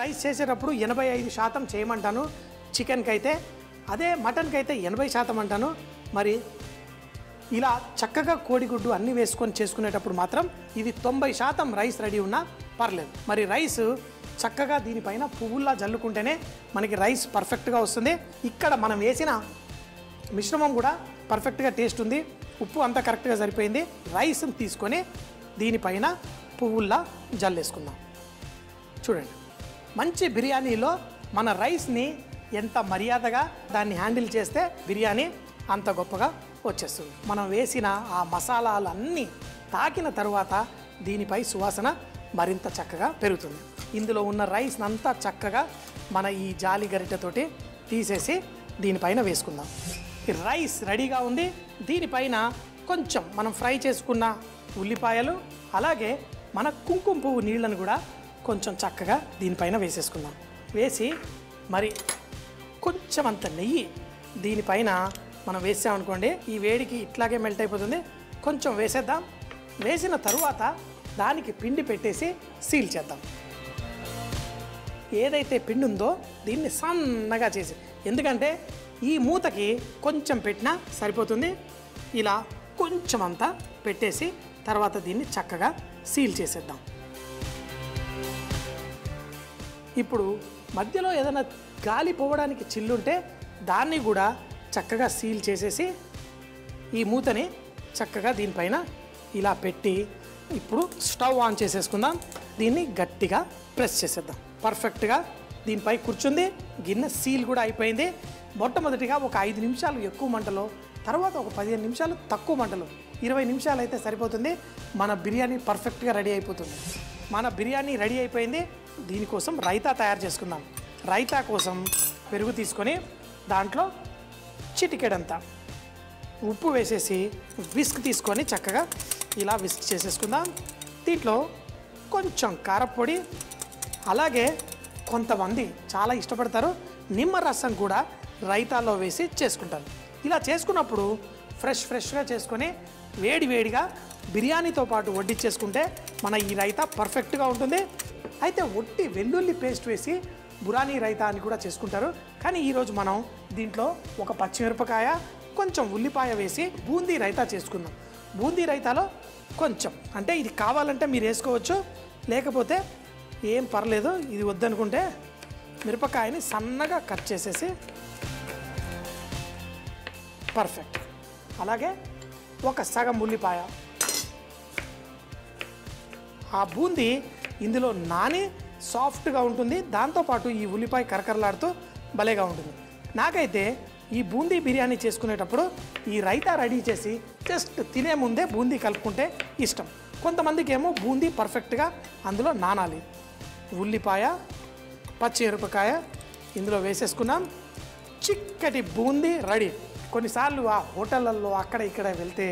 Rice చేసేటప్పుడు 85% చేయమంటాను చికెన్కి అయితే, అదే మటన్కి అయితే 80% అంటాను. మరి ఇలా చక్కగా కోడిగుడ్డు అన్నీ వేసుకొని చేసుకునేటప్పుడు మాత్రం ఇది 90% రైస్ రెడీ ఉన్నా పర్లేదు. మరి రైస్ చక్కగా దీనిపైన పువ్వుల్లా జల్లుకుంటేనే మనకి రైస్ పర్ఫెక్ట్గా వస్తుంది. ఇక్కడ మనం వేసిన మిశ్రమం కూడా పర్ఫెక్ట్గా టేస్ట్ ఉంది, ఉప్పు అంతా కరెక్ట్గా సరిపోయింది. రైస్ని తీసుకొని దీనిపైన పువ్వుల్లా జల్లేసుకుందాం. చూడండి, మంచి బిర్యానీలో మన రైస్ని ఎంత మర్యాదగా దాన్ని హ్యాండిల్ చేస్తే బిర్యానీ అంత గొప్పగా వచ్చేస్తుంది. మనం వేసిన ఆ మసాలాలన్నీ తాకిన తరువాత దీనిపై సువాసన మరింత చక్కగా పెరుగుతుంది. ఇందులో ఉన్న రైస్ అంతా చక్కగా మన ఈ జాలి గరిటెతోటి తీసేసి దీనిపైన వేసుకుందాం. ఈ రైస్ రెడీగా ఉంది. దీనిపైన కొంచెం మనం ఫ్రై చేసుకున్న ఉల్లిపాయలు, అలాగే మన కుంకుమ పువ్వు నీళ్ళను కూడా కొంచెం చక్కగా దీనిపైన వేసేసుకుందాం. వేసి మరి కొంచెం అంత నెయ్యి దీనిపైన మనం వేసామనుకోండి, ఈ వేడికి ఇట్లాగే మెల్ట్ అయిపోతుంది. కొంచెం వేసేద్దాం. వేసిన తరువాత దానికి పిండి పెట్టేసి సీల్ చేద్దాం. ఏదైతే పిండి ఉందో దీన్ని సన్నగా చేసి, ఎందుకంటే ఈ మూతకి కొంచెం పెట్టినా సరిపోతుంది. ఇలా కొంచెం అంతా పెట్టేసి తర్వాత దీన్ని చక్కగా సీల్ చేసేద్దాం. ఇప్పుడు మధ్యలో ఏదైనా గాలి పోవడానికి చిల్లుంటే దాన్ని కూడా చక్కగా సీల్ చేసేసి ఈ మూతని చక్కగా దీనిపైన ఇలా పెట్టి ఇప్పుడు స్టవ్ ఆన్ చేసేసుకుందాం. దీన్ని గట్టిగా ప్రెస్ చేసేద్దాం. పర్ఫెక్ట్గా దీనిపై కూర్చుంది. గిన్నె సీల్ కూడా అయిపోయింది. మొట్టమొదటిగా ఒక 5 నిమిషాలు ఎక్కువ మంటలో, తర్వాత ఒక 15 నిమిషాలు తక్కువ మంటలో, 20 నిమిషాలు అయితే సరిపోతుంది. మన బిర్యానీ పర్ఫెక్ట్గా రెడీ అయిపోతుంది. మన బిర్యానీ రెడీ అయిపోయింది. దీనికోసం రైతా తయారు చేసుకుందాం. రైతా కోసం పెరుగు తీసుకొని దాంట్లో చిటికెడంతా ఉప్పు వేసేసి విస్క్ తీసుకొని చక్కగా ఇలా విస్క్ చేసేసుకుందాం. దీంట్లో కొంచెం కారపొడి, అలాగే కొంతమంది చాలా ఇష్టపడతారు నిమ్మరసం కూడా రైతాలో వేసి చేసుకుంటారు. ఇలా చేసుకున్నప్పుడు ఫ్రెష్గా చేసుకొని వేడిగా బిర్యానీతో పాటు వడ్డించేసుకుంటే మన ఈ రైతా పర్ఫెక్ట్గా ఉంటుంది. అయితే ఒట్టి వెల్లుల్లి పేస్ట్ వేసి బురానీ రైతా అని కూడా చేసుకుంటారు. కానీ ఈరోజు మనం దీంట్లో ఒక పచ్చిమిరపకాయ, కొంచెం ఉల్లిపాయ వేసి బూందీ రైతా చేసుకుందాం. బూందీ రైతాలో కొంచెం అంటే ఇది కావాలంటే మీరు వేసుకోవచ్చు, లేకపోతే ఏం పర్లేదు. ఇది వద్దనుకుంటే మిరపకాయని సన్నగా కట్ చేసేసి పర్ఫెక్ట్. అలాగే ఒక సగం ఉల్లిపాయ. ఆ బూందీ ఇందులో నాని సాఫ్ట్గా ఉంటుంది. దాంతోపాటు ఈ ఉల్లిపాయ కరకరలాడుతూ భలేగా ఉంటుంది. నాకైతే ఈ బూందీ బిర్యానీ చేసుకునేటప్పుడు ఈ రైతా రెడీ చేసి జస్ట్ తినే ముందే బూందీ కలుపుకుంటే ఇష్టం. కొంతమందికి ఏమో బూందీ పర్ఫెక్ట్గా అందులో నానాలి. ఉల్లిపాయ, పచ్చిమిరపకాయ ఇందులో వేసేసుకున్నాం. చిక్కటి బూందీ రెడీ. కొన్నిసార్లు ఆ హోటళ్ళల్లో అక్కడ ఇక్కడ వెళ్తే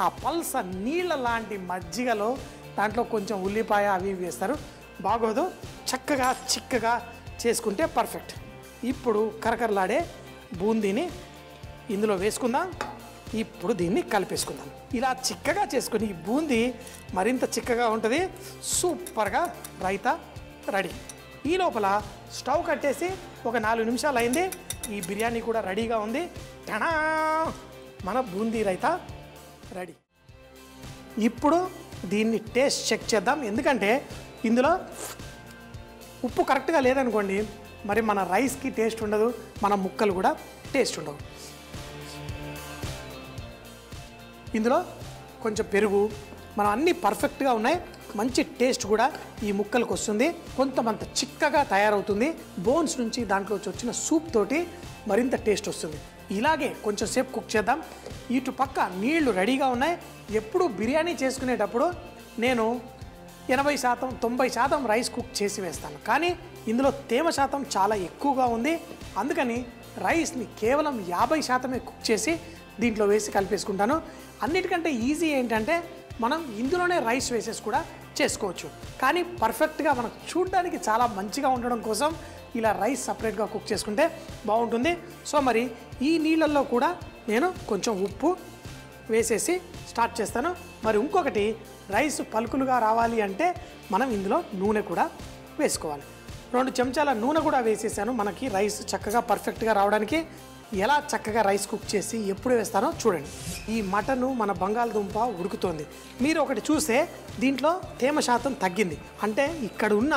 ఆ పల్స నీళ్ళ లాంటి మజ్జిగలో దాంట్లో కొంచెం ఉల్లిపాయ అవి వేస్తారు, బాగోదు. చక్కగా చిక్కగా చేసుకుంటే పర్ఫెక్ట్. ఇప్పుడు కరకరలాడే బూందీని ఇందులో వేసుకుందాం. ఇప్పుడు దీన్ని కలిపేసుకుందాం. ఇలా చిక్కగా చేసుకుని ఈ బూందీ మరింత చిక్కగా ఉంటుంది. సూపర్గా రైతా రెడీ. ఈ లోపల స్టవ్ కట్టేసి ఒక 4 నిమిషాలు అయింది. ఈ బిర్యానీ కూడా రెడీగా ఉంది. టనా, మన బూందీ రైతా రెడీ. ఇప్పుడు దీన్ని టేస్ట్ చెక్ చేద్దాం. ఎందుకంటే ఇందులో ఉప్పు కరెక్ట్గా లేదనుకోండి, మరి మన రైస్కి టేస్ట్ ఉండదు, మన ముక్కలు కూడా టేస్ట్ ఉండవు. ఇందులో కొంచెం పెరుగు, మనం అన్నీ పర్ఫెక్ట్గా ఉన్నాయి. మంచి టేస్ట్ కూడా ఈ ముక్కలకు వస్తుంది. కొంతమంత చిక్కగా తయారవుతుంది. బోన్స్ నుంచి దాంట్లో వచ్చిన సూప్ తోటి మరింత టేస్ట్ వస్తుంది. ఇలాగే కొంచెం సేపు కుక్ చేద్దాం. ఇటు పక్క నీళ్లు రెడీగా ఉన్నాయి. ఎప్పుడు బిర్యానీ చేసుకునేటప్పుడు నేను 80% 90% రైస్ కుక్ చేసి వేస్తాను. కానీ ఇందులో తేమ శాతం చాలా ఎక్కువగా ఉంది. అందుకని రైస్ని కేవలం 50% కుక్ చేసి దీంట్లో వేసి కలిపేసుకుంటాను. అన్నిటికంటే ఈజీ ఏంటంటే మనం ఇందులోనే రైస్ వేసేసి కూడా చేసుకోవచ్చు. కానీ పర్ఫెక్ట్గా మనకు చూడడానికి చాలా మంచిగా ఉండడం కోసం ఇలా రైస్ సపరేట్గా కుక్ చేసుకుంటే బాగుంటుంది. సో మరి ఈ నీళ్ళల్లో కూడా నేను కొంచెం ఉప్పు వేసేసి స్టార్ట్ చేస్తాను. మరి ఇంకొకటి, రైస్ పలుకులుగా రావాలి అంటే మనం ఇందులో నూనె కూడా వేసుకోవాలి. 2 చెంచాల నూనె కూడా వేసేసాను మనకి రైస్ చక్కగా పర్ఫెక్ట్గా రావడానికి. ఎలా చక్కగా రైస్ కుక్ చేసి ఎప్పుడు వేస్తానో చూడండి. ఈ మటను మన బంగాళదుంప ఉడుకుతోంది. మీరు ఒకటి చూస్తే దీంట్లో తేమ శాతం తగ్గింది. అంటే ఇక్కడ ఉన్న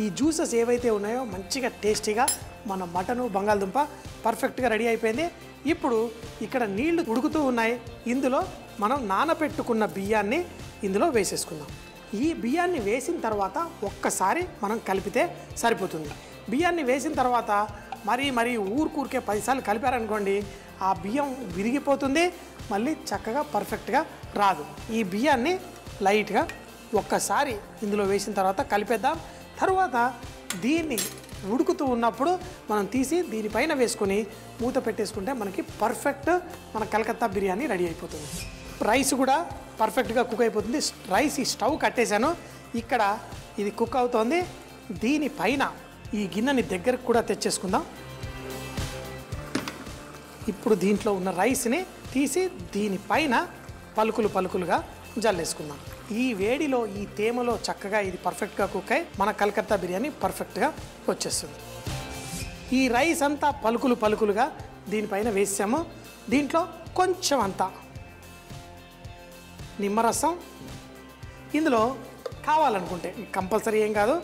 ఈ జ్యూసెస్ ఏవైతే ఉన్నాయో మంచిగా టేస్టీగా మన మటను బంగాళదుంప పర్ఫెక్ట్గా రెడీ అయిపోయింది. ఇప్పుడు ఇక్కడ నీళ్లు ఉడుకుతూ ఉన్నాయి. ఇందులో మనం నానబెట్టుకున్న బియ్యాన్ని ఇందులో వేసేసుకుందాం. ఈ బియ్యాన్ని వేసిన తర్వాత ఒక్కసారి మనం కలిపితే సరిపోతుంది. బియ్యాన్ని వేసిన తర్వాత మరీ ఊరికే 10 సార్లు కలిపారనుకోండి ఆ బియ్యం విరిగిపోతుంది, మళ్ళీ చక్కగా పర్ఫెక్ట్గా రాదు. ఈ బియ్యాన్ని లైట్గా ఒక్కసారి ఇందులో వేసిన తర్వాత కలిపేద్దాం. తర్వాత దీన్ని ఉడుకుతూ ఉన్నప్పుడు మనం తీసి దీనిపైన వేసుకొని మూత పెట్టేసుకుంటే మనకి పర్ఫెక్ట్ మన కలకత్తా బిర్యానీ రెడీ అయిపోతుంది. రైస్ కూడా పర్ఫెక్ట్గా కుక్ అయిపోతుంది. రైస్ ఈ స్టవ్ కట్టేశాను. ఇక్కడ ఇది కుక్ అవుతోంది. దీనిపైన ఈ గిన్నెని దగ్గరకు కూడా తెచ్చేసుకుందాం. ఇప్పుడు దీంట్లో ఉన్న రైస్ని తీసి దీనిపైన పలుకులుగా జల్లేసుకుందాం. ఈ వేడిలో ఈ తేమలో చక్కగా ఇది పర్ఫెక్ట్గా కుక్ అయి మన కలకత్తా బిర్యానీ పర్ఫెక్ట్గా వచ్చేస్తుంది. ఈ రైస్ అంతా పలుకులుగా దీనిపైన వేసాము. దీంట్లో కొంచెం అంతా నిమ్మరసం, ఇందులో కావాలనుకుంటే కంపల్సరీ ఏం కాదు,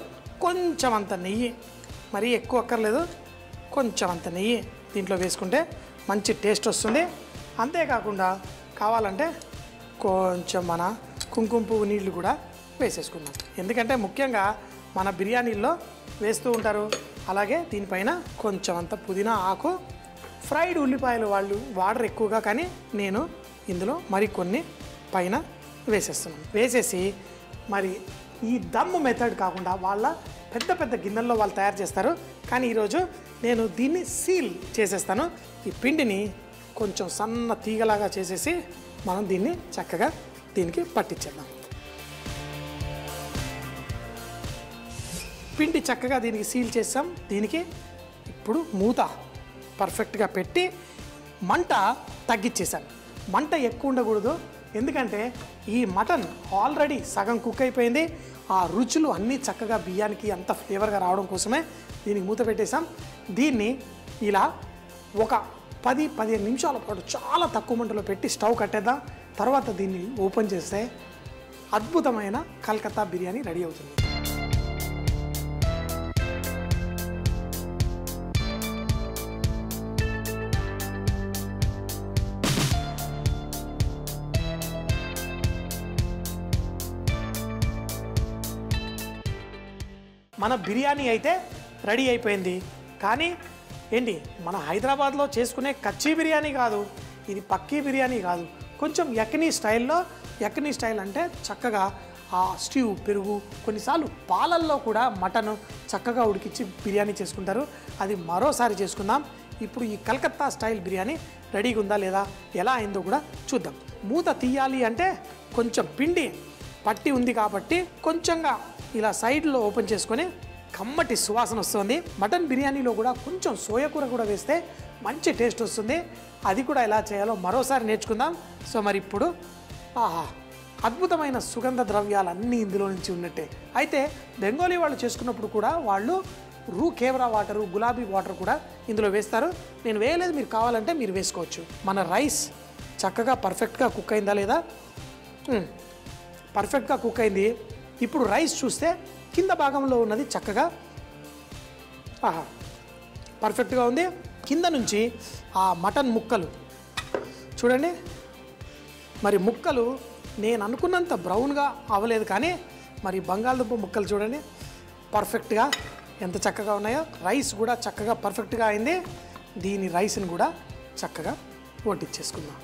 కొంచెం అంత నెయ్యి, మరీ ఎక్కువ అక్కర్లేదు, కొంచెం అంత నెయ్యి దీంట్లో వేసుకుంటే మంచి టేస్ట్ వస్తుంది. అంతేకాకుండా కావాలంటే కొంచెం మన కుంకుమ పువ్వు నీళ్ళు కూడా వేసేసుకుందాం. ఎందుకంటే ముఖ్యంగా మన బిర్యానీల్లో వేస్తూ ఉంటారు. అలాగే దీనిపైన కొంచెం అంత పుదీనా ఆకు, ఫ్రైడ్ ఉల్లిపాయలు వాళ్ళు వాడరు ఎక్కువగా, కానీ నేను ఇందులో మరికొన్ని పైన వేసేస్తున్నాను. వేసేసి మరి ఈ దమ్ము మెథడ్ కాకుండా వాళ్ళ పెద్ద గిన్నెల్లో వాళ్ళు తయారు చేస్తారు, కానీ ఈరోజు నేను దీన్ని సీల్ చేసేస్తాను. ఈ పిండిని కొంచెం సన్న తీగలాగా చేసేసి మనం దీన్ని చక్కగా దీనికి పట్టించేద్దాం. పిండి చక్కగా దీనికి సీల్ చేసాం. దీనికి ఇప్పుడు మూత పర్ఫెక్ట్గా పెట్టి మంట తగ్గించేసాను. మంట ఎక్కువ ఉండకూడదు, ఎందుకంటే ఈ మటన్ ఆల్రెడీ సగం కుక్ అయిపోయింది. ఆ రుచులు అన్నీ చక్కగా బియ్యానికి అంత ఫ్లేవర్గా రావడం కోసమే దీనికి మూత పెట్టేసాం. దీన్ని ఇలా ఒక 10-15 నిమిషాల పాటు చాలా తక్కువ మంటలో పెట్టి స్టవ్ కట్టేద్దాం. తర్వాత దీన్ని ఓపెన్ చేస్తే అద్భుతమైన కలకత్తా బిర్యానీ రెడీ అవుతుంది. మన బిర్యానీ అయితే రెడీ అయిపోయింది. కానీ ఏంటి, మన హైదరాబాద్లో చేసుకునే కచ్చీ బిర్యానీ కాదు, ఇది పక్కీ బిర్యానీ కాదు, కొంచెం యక్నీ స్టైల్లో. యక్నీ స్టైల్ అంటే చక్కగా ఆ స్ట్యూ, పెరుగు, కొన్నిసార్లు పాలల్లో కూడా మటన్ చక్కగా ఉడికించి బిర్యానీ చేసుకుంటారు. అది మరోసారి చేసుకుందాం. ఇప్పుడు ఈ కలకత్తా స్టైల్ బిర్యానీ రెడీగా ఉందా లేదా, ఎలా అయిందో కూడా చూద్దాం. మూత తీయాలి అంటే కొంచెం పిండి పట్టి ఉంది కాబట్టి కొంచెంగా ఇలా సైడ్లో ఓపెన్ చేసుకొని కమ్మటి సువాసన వస్తుంది. మటన్ బిర్యానీలో కూడా కొంచెం సోయా కూర కూడా వేస్తే మంచి టేస్ట్ వస్తుంది. అది కూడా ఎలా చేయాలో మరోసారి నేర్చుకుందాం. సో మరి ఇప్పుడు అద్భుతమైన సుగంధ ద్రవ్యాలన్నీ ఇందులో నుంచి ఉన్నట్టే. అయితే బెంగాలీ వాళ్ళు చేసుకున్నప్పుడు కూడా వాళ్ళు రూ కేవరా వాటరు, గులాబీ వాటర్ కూడా ఇందులో వేస్తారు. నేను వేయలేదు, మీరు కావాలంటే మీరు వేసుకోవచ్చు. మన రైస్ చక్కగా పర్ఫెక్ట్గా కుక్ అయిందా లేదా? పర్ఫెక్ట్గా కుక్ అయింది. ఇప్పుడు రైస్ చూస్తే కింద భాగంలో ఉన్నది చక్కగా పర్ఫెక్ట్గా ఉంది. కింద నుంచి ఆ మటన్ ముక్కలు చూడండి. మరి ముక్కలు నేను అనుకున్నంత బ్రౌన్గా అవ్వలేదు, కానీ మరి బంగాళదుంప ముక్కలు చూడండి పర్ఫెక్ట్గా ఎంత చక్కగా ఉన్నాయో. రైస్ కూడా చక్కగా పర్ఫెక్ట్గా అయింది. దీని రైస్ని కూడా చక్కగా వడ్డించేసుకుందాం.